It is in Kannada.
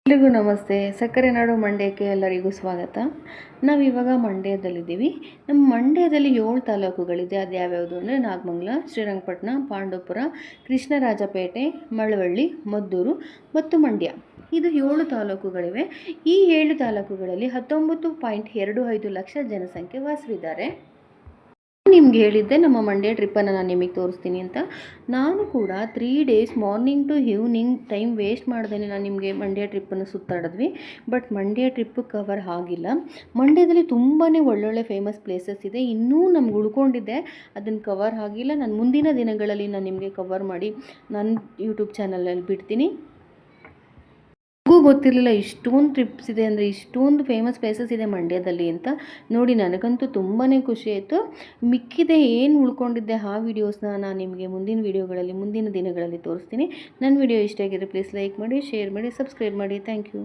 ಎಲ್ರಿಗೂ ನಮಸ್ತೆ. ಸಕ್ಕರೆ ನಾಡು ಮಂಡ್ಯಕ್ಕೆ ಎಲ್ಲರಿಗೂ ಸ್ವಾಗತ. ನಾವಿವಾಗ ಮಂಡ್ಯದಲ್ಲಿದ್ದೀವಿ. ನಮ್ಮ ಮಂಡ್ಯದಲ್ಲಿ 7 ತಾಲೂಕುಗಳಿದೆ. ಅದು ಯಾವ್ಯಾವುದು ಅಂದರೆ ನಾಗಮಂಗಲ, ಶ್ರೀರಂಗಪಟ್ಟಣ, ಪಾಂಡವಪುರ, ಕೃಷ್ಣರಾಜಪೇಟೆ, ಮಳವಳ್ಳಿ, ಮದ್ದೂರು ಮತ್ತು ಮಂಡ್ಯ. ಇದು 7 ತಾಲೂಕುಗಳಿವೆ. ಈ 7 ತಾಲೂಕುಗಳಲ್ಲಿ 19.25 ಲಕ್ಷ ಜನಸಂಖ್ಯೆ ವಾಸವಿದ್ದಾರೆ. ನಿಮ್ಗೆ ಹೇಳಿದ್ದೆ ನಮ್ಮ ಮಂಡ್ಯ ಟ್ರಿಪ್ಪನ್ನು ನಾನು ನಿಮಗೆ ತೋರಿಸ್ತೀನಿ ಅಂತ. ನಾನು ಕೂಡ 3 days morning to evening time waste ಮಾಡ್ದೇನೆ ನಾನು ನಿಮಗೆ ಮಂಡ್ಯ ಟ್ರಿಪ್ಪನ್ನು ಸುತ್ತಾಡಿದ್ವಿ. ಬಟ್ ಮಂಡ್ಯ ಟ್ರಿಪ್ಪು ಕವರ್ ಆಗಿಲ್ಲ. ಮಂಡ್ಯದಲ್ಲಿ ತುಂಬಾ ಒಳ್ಳೊಳ್ಳೆ ಫೇಮಸ್ ಪ್ಲೇಸಸ್ ಇದೆ. ಇನ್ನೂ ನಮ್ಗೆ ಉಳ್ಕೊಂಡಿದ್ದೆ, ಅದನ್ನು ಕವರ್ ಆಗಿಲ್ಲ. ನಾನು ಮುಂದಿನ ದಿನಗಳಲ್ಲಿ ನಾನು ನಿಮಗೆ ಕವರ್ ಮಾಡಿ ನನ್ನ ಯೂಟ್ಯೂಬ್ ಚಾನಲಲ್ಲಿ ಬಿಡ್ತೀನಿ. ಗೊತ್ತಿರಲಿಲ್ಲ ಇಷ್ಟೊಂದು ಟ್ರಿಪ್ಸ್ ಇದೆ ಅಂದರೆ, ಇಷ್ಟೊಂದು ಫೇಮಸ್ ಪ್ಲೇಸಸ್ ಇದೆ ಮಂಡ್ಯದಲ್ಲಿ ಅಂತ. ನೋಡಿ ನನಗಂತೂ ತುಂಬಾ ಖುಷಿ ಆಯಿತು. ಮಿಕ್ಕಿದೆ ಏನು ಉಳ್ಕೊಂಡಿದ್ದೆ ಆ ವಿಡಿಯೋಸ್ನ ನಾನು ನಿಮಗೆ ಮುಂದಿನ ದಿನಗಳಲ್ಲಿ ತೋರಿಸ್ತೀನಿ. ನನ್ನ ವಿಡಿಯೋ ಇಷ್ಟ ಆಗಿದ್ರೆ ಪ್ಲೀಸ್ ಲೈಕ್ ಮಾಡಿ, ಶೇರ್ ಮಾಡಿ, ಸಬ್ಸ್ಕ್ರೈಬ್ ಮಾಡಿ. Thank you.